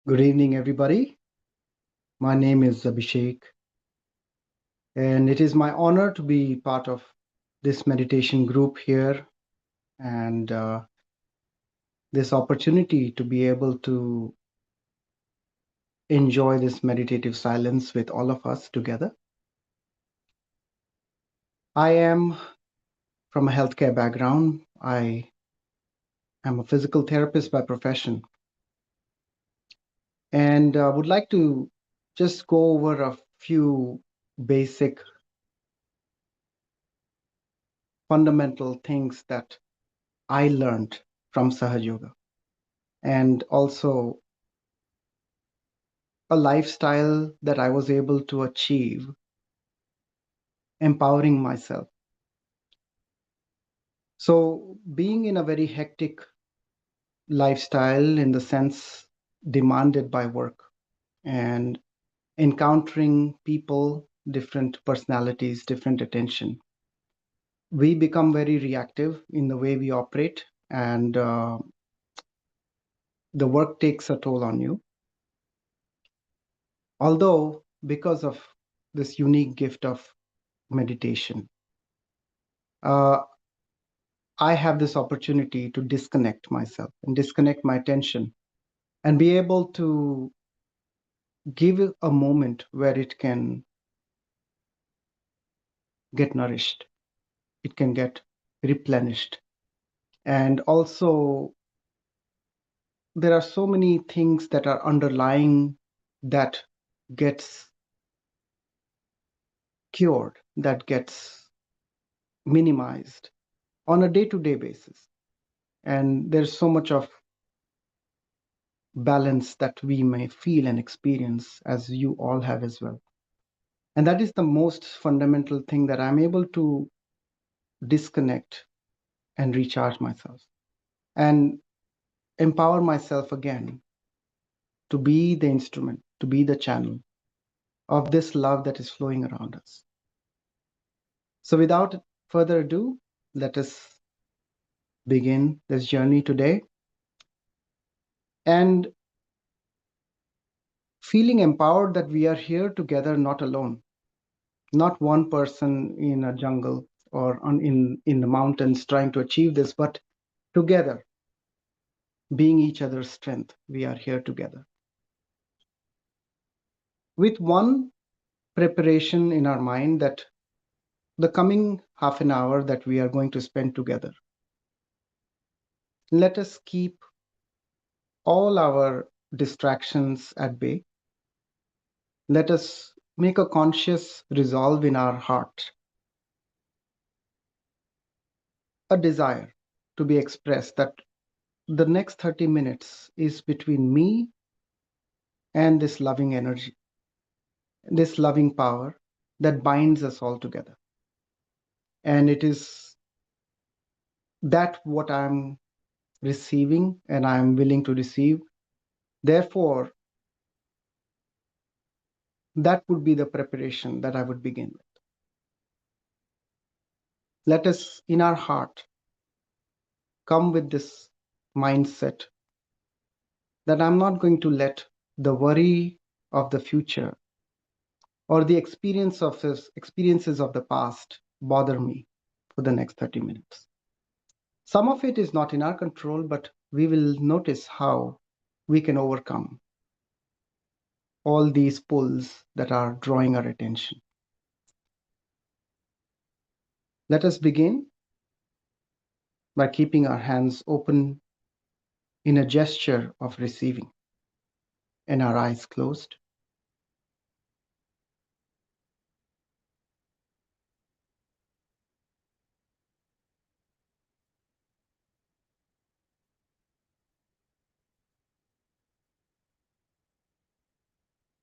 Good evening, everybody. My name is Abhishek, and it is my honor to be part of this meditation group here and this opportunity to be able to enjoy this meditative silence with all of us together. I am from a healthcare background. I am a physical therapist by profession, and would like to just go over a few basic fundamental things that I learned from Sahaja Yoga, and also a lifestyle that I was able to achieve, empowering myself. So, being in a very hectic lifestyle, in the sense demanded by work, and encountering people, different personalities, different attention, we become very reactive in the way we operate, and the work takes a toll on you. Although, because of this unique gift of meditation, I have this opportunity to disconnect myself and disconnect my attention and be able to give it a moment where it can get nourished, it can get replenished. And also, there are so many things that are underlying that gets cured, that gets minimized on a day-to-day basis. And there's so much of balance that we may feel and experience, as you all have as well. And that is the most fundamental thing, that I'm able to disconnect and recharge myself and empower myself again to be the instrument, to be the channel of this love that is flowing around us. So without further ado, let us begin this journey today. And feeling empowered that we are here together, not alone, not one person in a jungle or in the mountains trying to achieve this, but together, being each other's strength. We are here together with one preparation in our mind, that the coming half an hour that we are going to spend together, let us keep all our distractions at bay. Let us make a conscious resolve in our heart, a desire to be expressed, that the next 30 minutes is between me and this loving energy, this loving power that binds us all together. And it is that what I'm receiving and I'm willing to receive. Therefore, that would be the preparation that I would begin with. Let us, in our heart, come with this mindset that I'm not going to let the worry of the future or the experiences of the past bother me for the next 30 minutes. Some of it is not in our control, but we will notice how we can overcome all these pulls that are drawing our attention. Let us begin by keeping our hands open in a gesture of receiving and our eyes closed.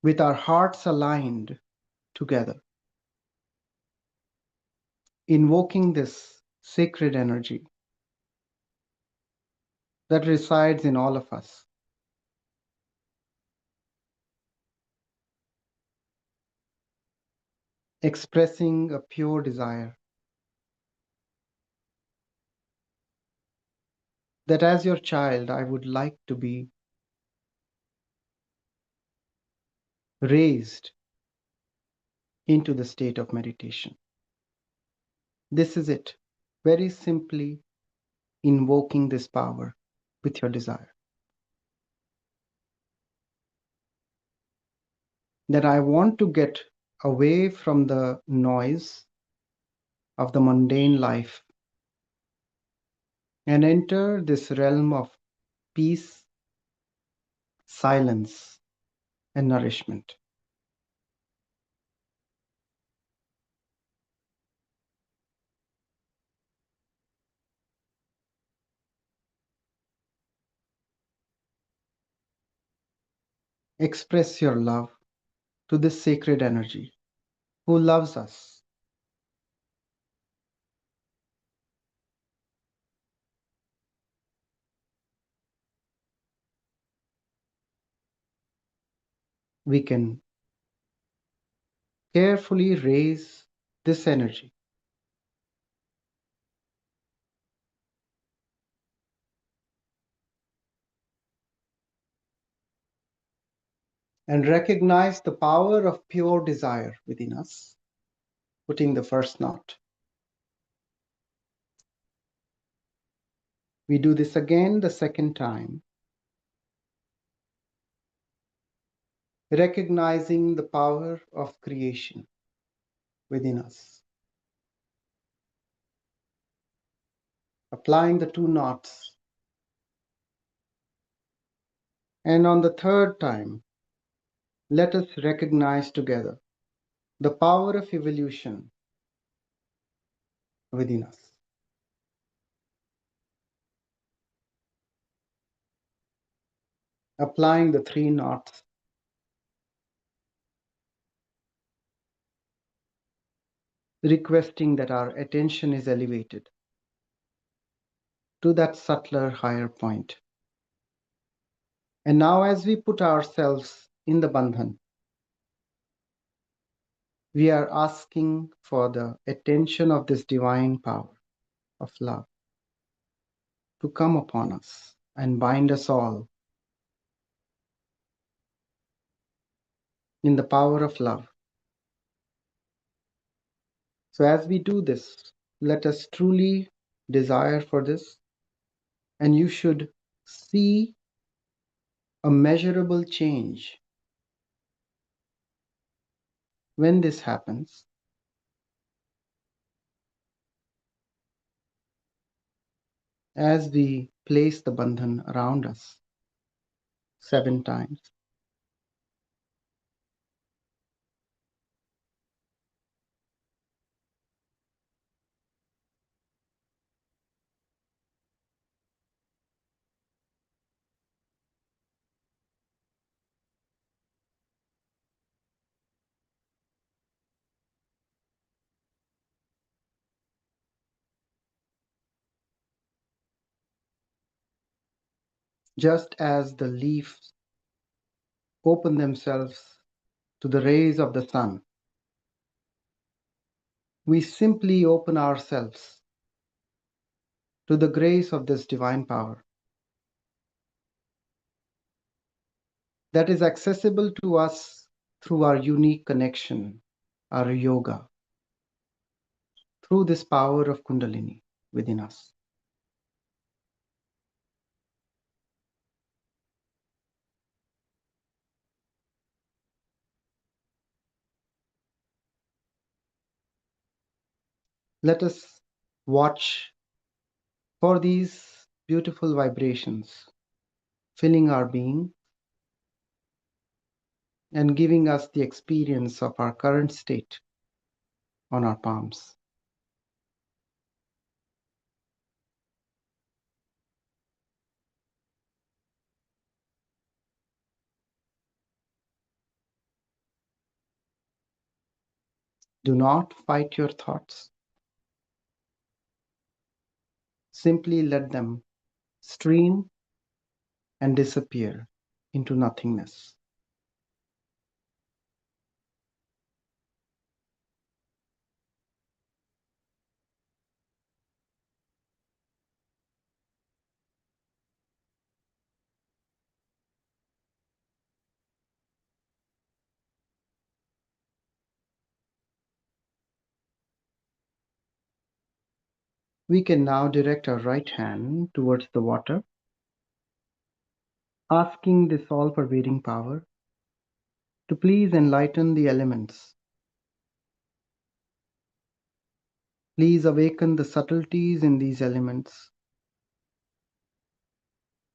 With our hearts aligned together, invoking this sacred energy that resides in all of us. Expressing a pure desire that as your child, I would like to be raised into the state of meditation. This is it. Very simply invoking this power with your desire. That I want to get away from the noise of the mundane life and enter this realm of peace, silence, and nourishment. Express your love to this sacred energy who loves us. We can carefully raise this energy and recognize the power of pure desire within us, putting the first knot. We do this again the second time, recognizing the power of creation within us, applying the two knots. And on the third time, let us recognize together the power of evolution within us. Applying the three knots, requesting that our attention is elevated to that subtler higher point. And now, as we put ourselves in the bandhan, we are asking for the attention of this divine power of love to come upon us and bind us all in the power of love. So, as we do this, let us truly desire for this, and you should see a measurable change when this happens. As we place the bandhan around us 7 times, just as the leaves open themselves to the rays of the sun, we simply open ourselves to the grace of this divine power that is accessible to us through our unique connection, our yoga, through this power of Kundalini within us. Let us watch for these beautiful vibrations filling our being and giving us the experience of our current state on our palms. Do not fight your thoughts. Simply let them stream and disappear into nothingness. We can now direct our right hand towards the water, asking this all-pervading power to please enlighten the elements. Please awaken the subtleties in these elements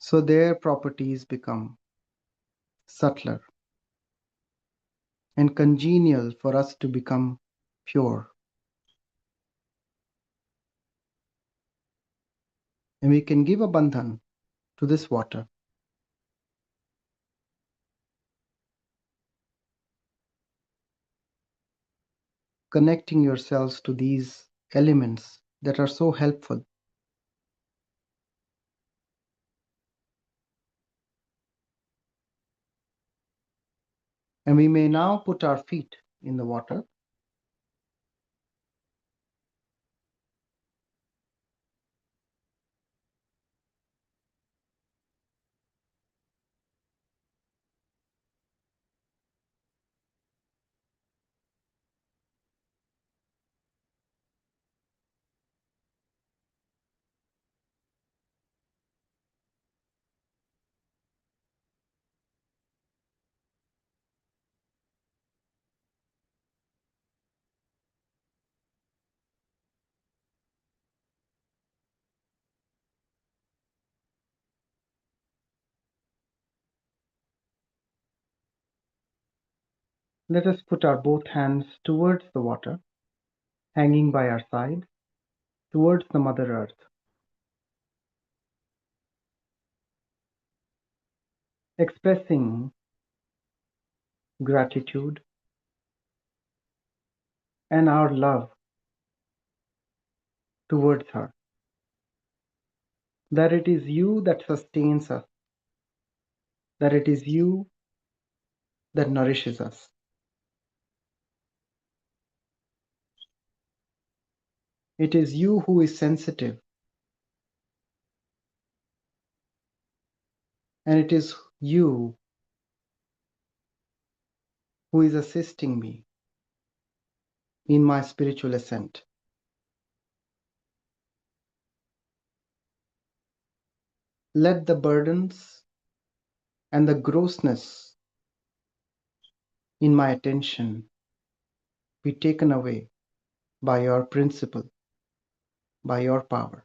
so their properties become subtler and congenial for us to become pure. And we can give a bandhan to this water, connecting yourselves to these elements that are so helpful. And we may now put our feet in the water. Let us put our both hands towards the water, hanging by our side, towards the Mother Earth, expressing gratitude and our love towards her. That it is you that sustains us, that it is you that nourishes us. It is you who is sensitive, and it is you who is assisting me in my spiritual ascent. Let the burdens and the grossness in my attention be taken away by your principle, by your power.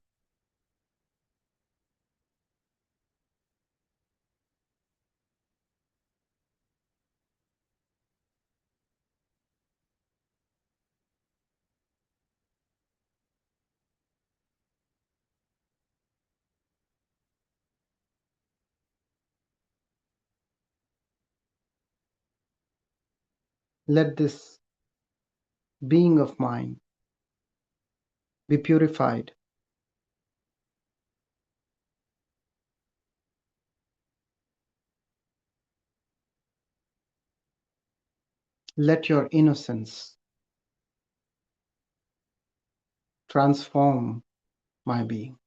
Let this being of mine be purified. Let your innocence transform my being.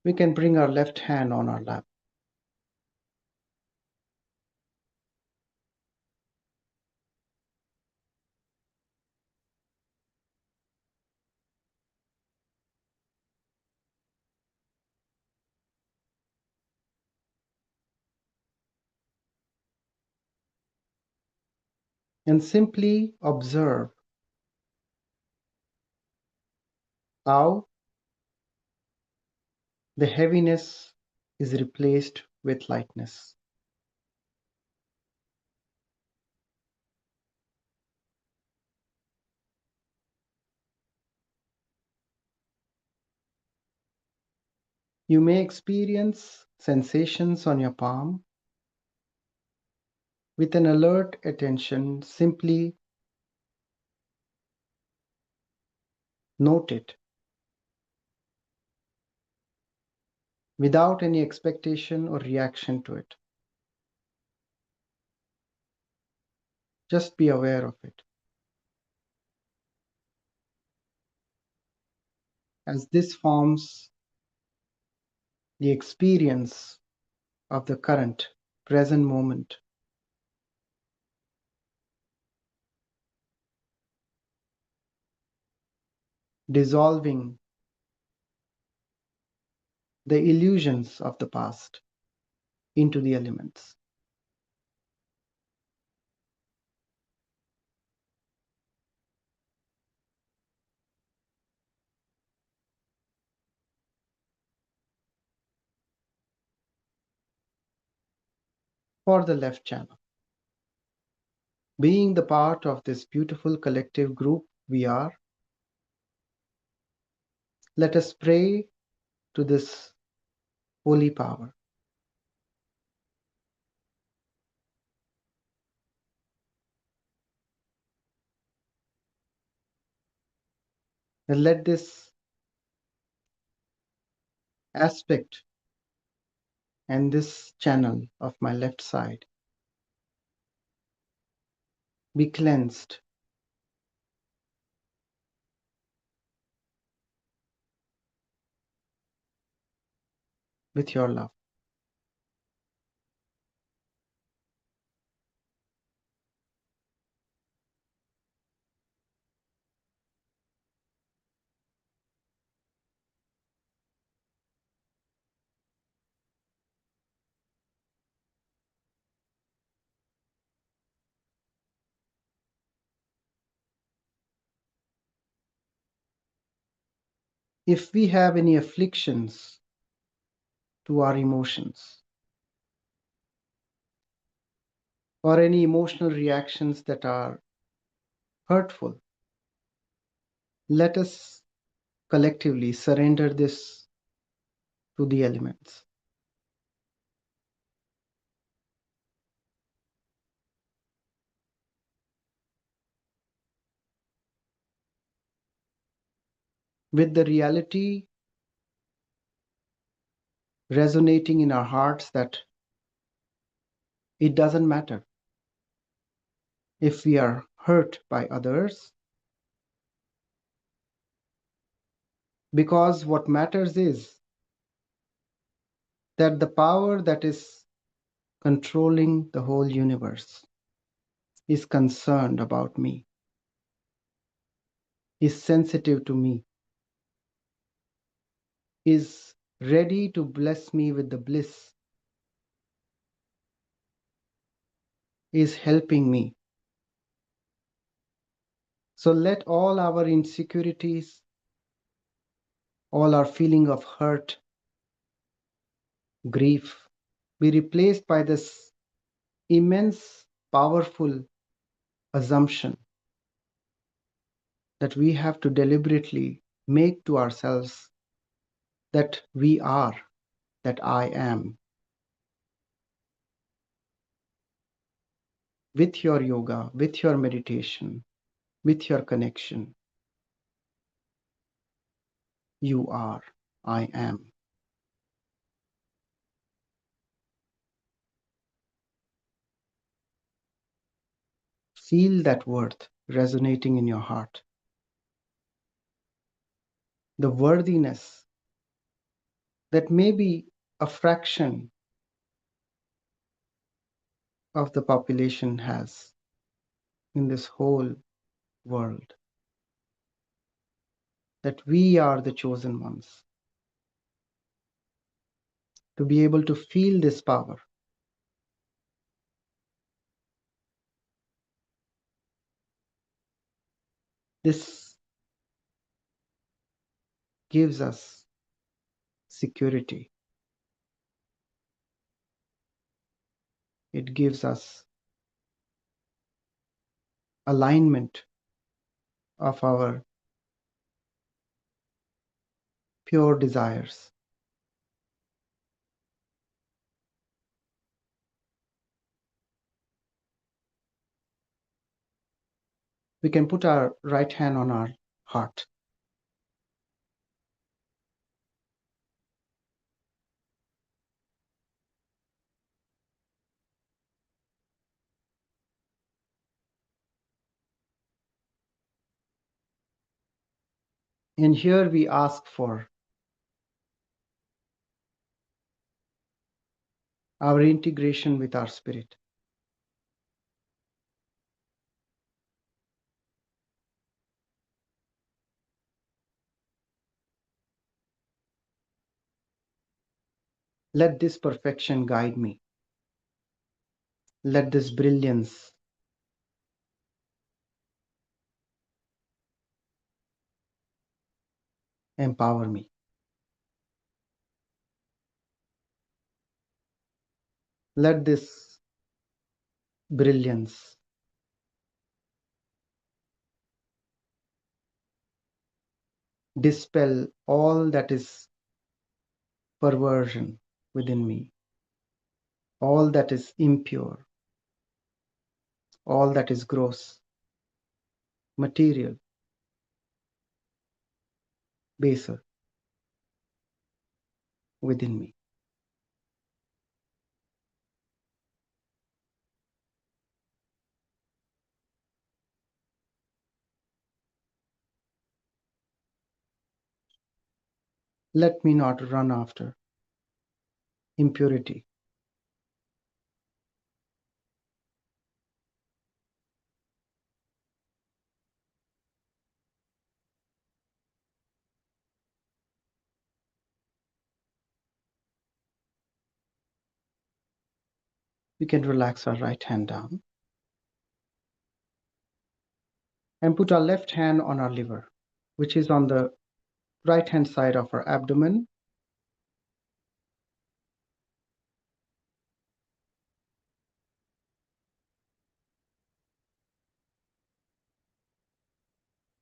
We can bring our left hand on our lap. And simply observe how the heaviness is replaced with lightness. You may experience sensations on your palm. With an alert attention, simply note it without any expectation or reaction to it. Just be aware of it. As this forms the experience of the current present moment, dissolving the illusions of the past into the elements. For the left channel, being the part of this beautiful collective group we are, let us pray to this holy power. And let this aspect and this channel of my left side be cleansed with your love. If we have any afflictions to our emotions or any emotional reactions that are hurtful, let us collectively surrender this to the elements. With the reality resonating in our hearts that it doesn't matter if we are hurt by others, because what matters is that the power that is controlling the whole universe is concerned about me, is sensitive to me, is ready to bless me with the bliss, is helping me. So let all our insecurities, all our feeling of hurt, grief, be replaced by this immense, powerful assumption that we have to deliberately make to ourselves that we are, that I am. With your yoga, with your meditation, with your connection, you are, I am. Feel that worth resonating in your heart. The worthiness that maybe a fraction of the population has in this whole world. That we are the chosen ones. To be able to feel this power. This gives us security. It gives us alignment of our pure desires. We can put our right hand on our heart. And here we ask for our integration with our spirit. Let this perfection guide me. Let this brilliance empower me. Let this brilliance dispel all that is perversion within me, all that is impure, all that is gross, material, baser within me. Let me not run after impurity. We can relax our right hand down and put our left hand on our liver, which is on the right hand side of our abdomen.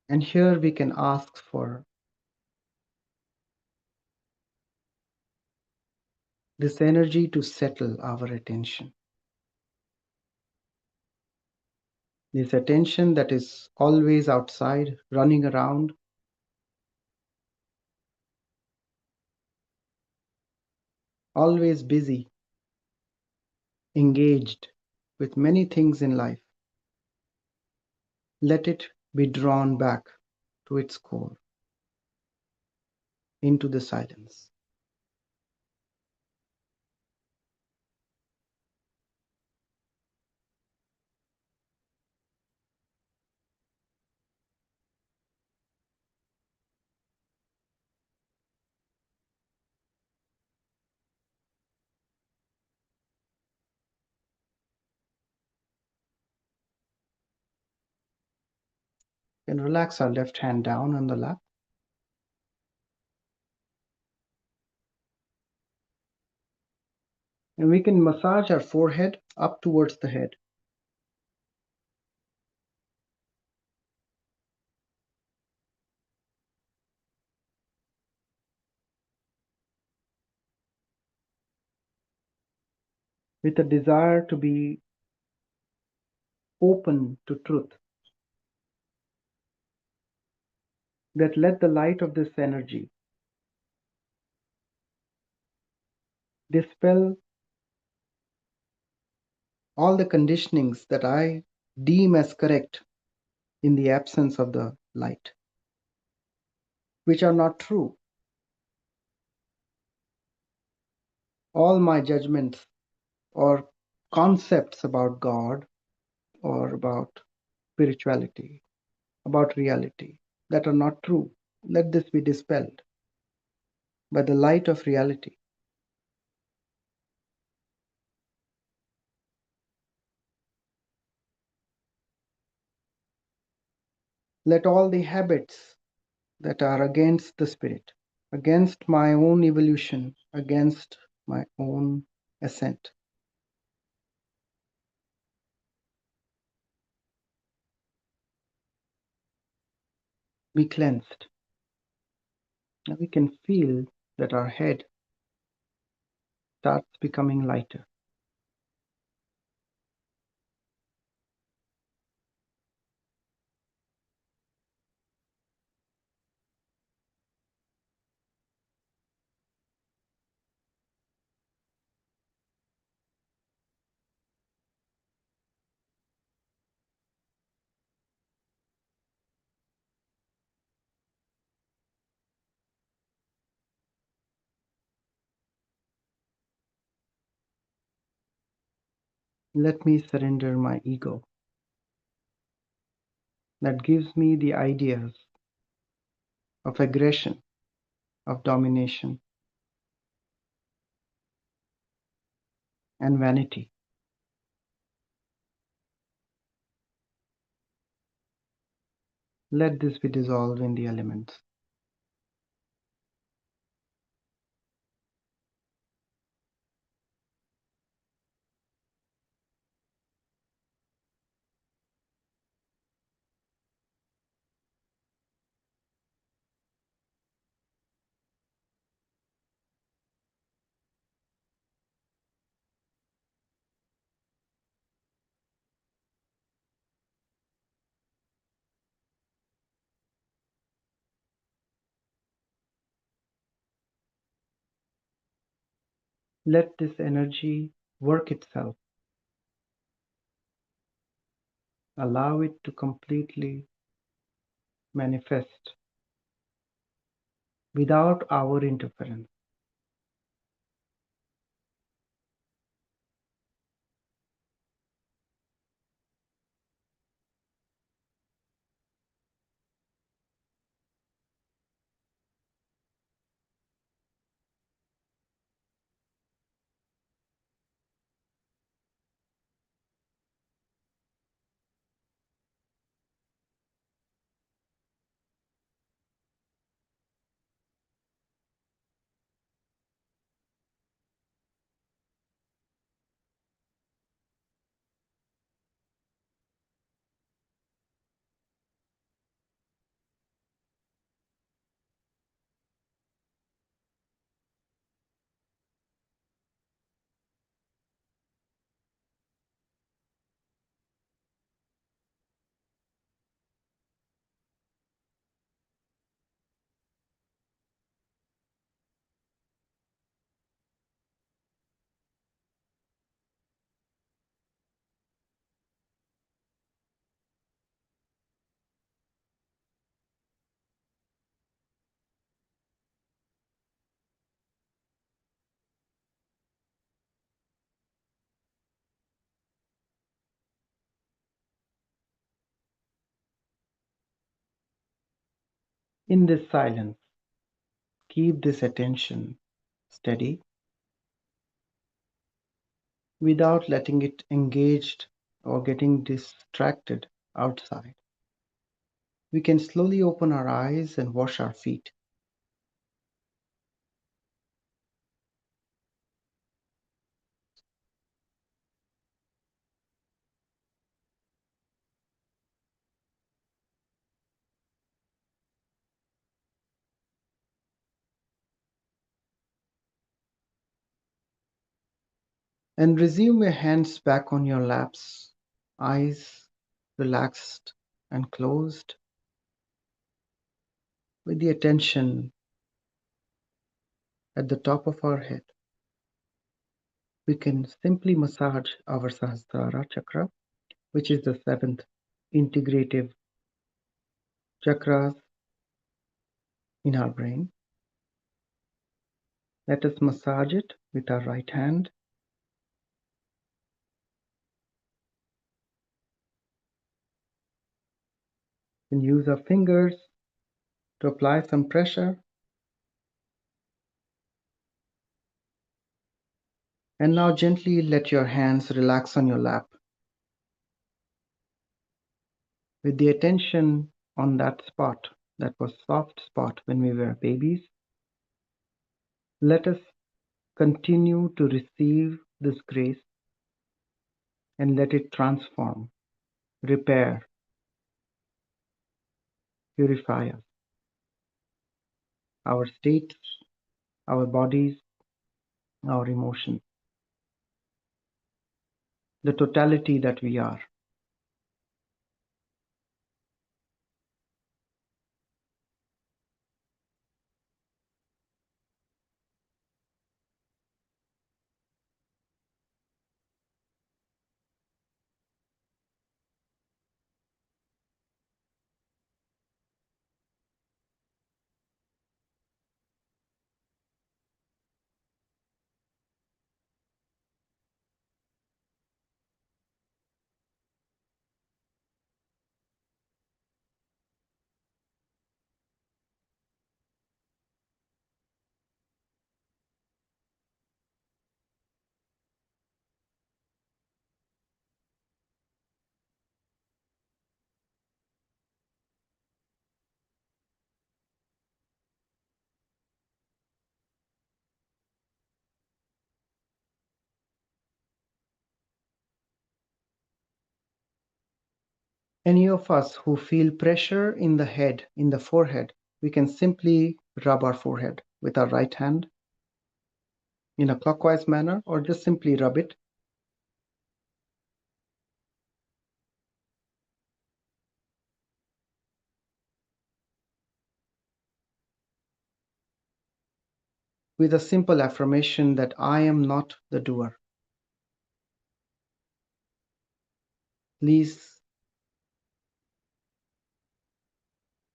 And here we can ask for this energy to settle our attention. This attention that is always outside, running around, always busy, engaged with many things in life. Let it be drawn back to its core, into the silence. And relax our left hand down on the lap. And we can massage our forehead up towards the head. With a desire to be open to truth. That let the light of this energy dispel all the conditionings that I deem as correct in the absence of the light, which are not true. All my judgments or concepts about God or about spirituality, about reality, that are not true. Let this be dispelled by the light of reality. Let all the habits that are against the spirit, against my own evolution, against my own ascent, be cleansed. Now we can feel that our head starts becoming lighter. Let me surrender my ego that gives me the ideas of aggression, of domination, and vanity. Let this be dissolved in the elements. Let this energy work itself. Allow it to completely manifest without our interference. In this silence, keep this attention steady without letting it engaged or getting distracted outside. We can slowly open our eyes and wash our feet. And resume your hands back on your laps, eyes relaxed and closed, with the attention at the top of our head. We can simply massage our Sahasrara chakra, which is the seventh integrative chakras in our brain. Let us massage it with our right hand. And use our fingers to apply some pressure. And now gently let your hands relax on your lap. With the attention on that spot, that was soft spot when we were babies, let us continue to receive this grace and let it transform, repair, purify us, our states, our bodies, our emotions, the totality that we are. Any of us who feel pressure in the head, in the forehead, we can simply rub our forehead with our right hand in a clockwise manner, or just simply rub it. With a simple affirmation that I am not the doer. Please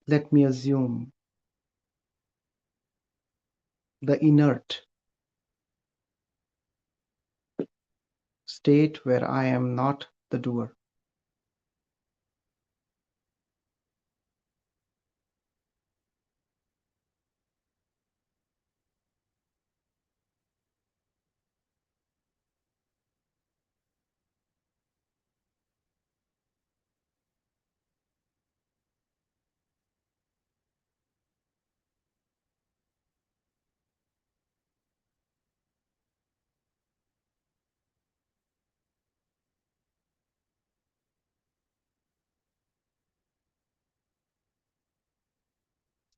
let me assume the inert state where I am not the doer.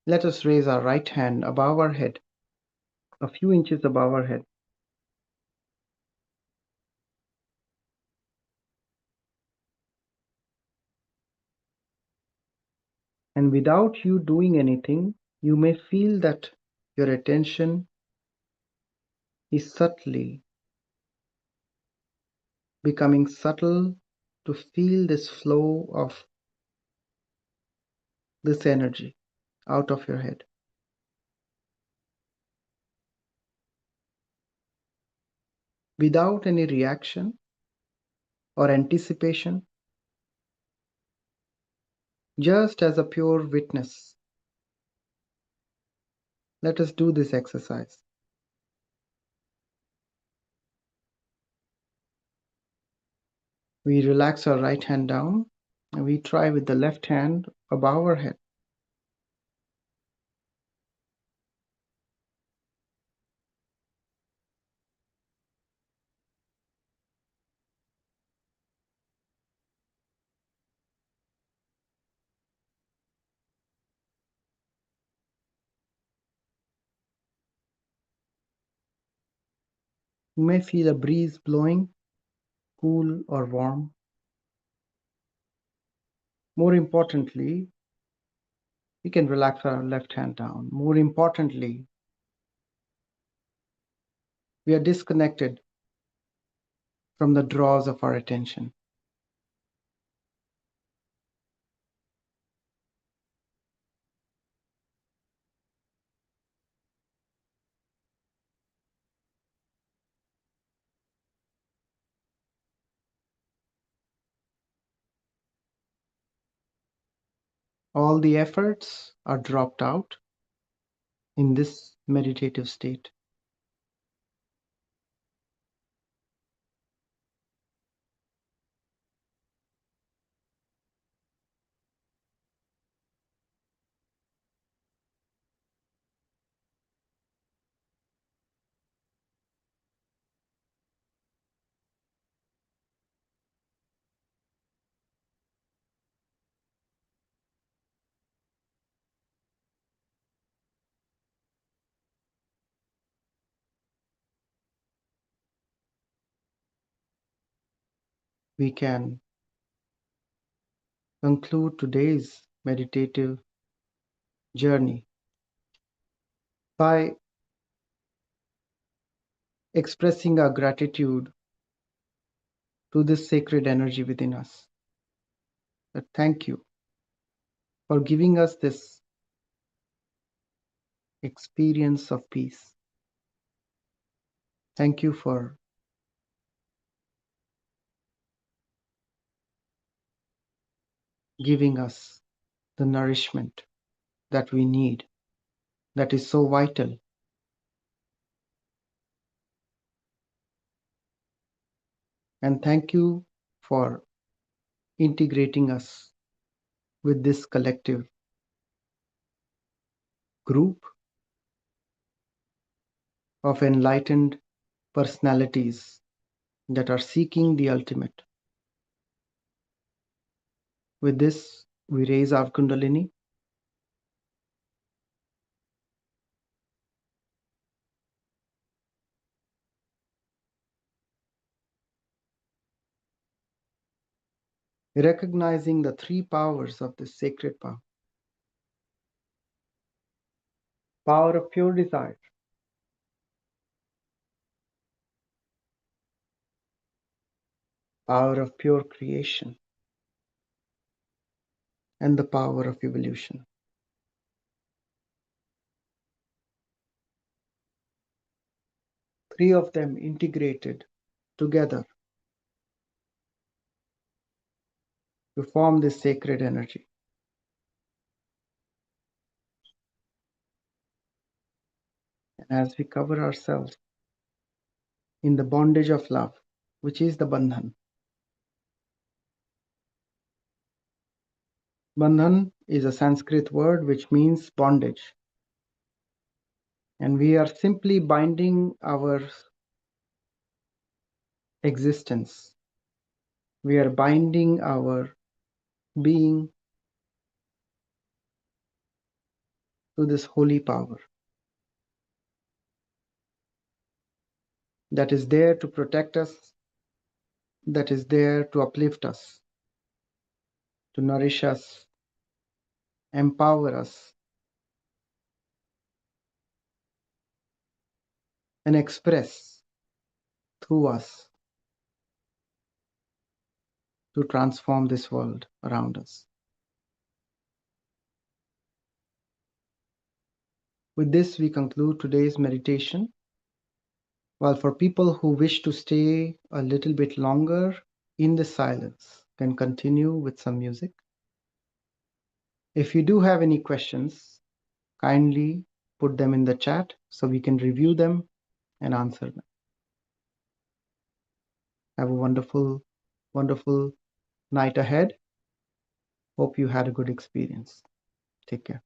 Let us raise our right hand above our head, a few inches above our head. And without you doing anything, you may feel that your attention is subtly becoming subtle to feel this flow of this energy out of your head. Without any reaction or anticipation, just as a pure witness, Let us do this exercise. We relax our right hand down and we try with the left hand above our head. You may feel a breeze blowing, cool or warm. More importantly, we can relax our left hand down. More importantly, we are disconnected from the draws of our attention. All the efforts are dropped out in this meditative state. We can conclude today's meditative journey by expressing our gratitude to this sacred energy within us. But thank you for giving us this experience of peace. Thank you for giving us the nourishment that we need, that is so vital. And thank you for integrating us with this collective group of enlightened personalities that are seeking the ultimate. With this, we raise our Kundalini. Recognizing the three powers of this sacred power. Power of pure desire, power of pure creation, and the power of evolution. Three of them integrated together to form this sacred energy. And as we cover ourselves in the bondage of love, which is the Bandhan. Bandhan is a Sanskrit word which means bondage. And we are simply binding our existence. We are binding our being to this holy power that is there to protect us, that is there to uplift us, to nourish us, empower us, and express through us to transform this world around us. With this, we conclude today's meditation. While for people who wish to stay a little bit longer in the silence, can continue with some music. If you do have any questions, kindly put them in the chat so we can review them and answer them. Have a wonderful, wonderful night ahead. Hope you had a good experience. Take care.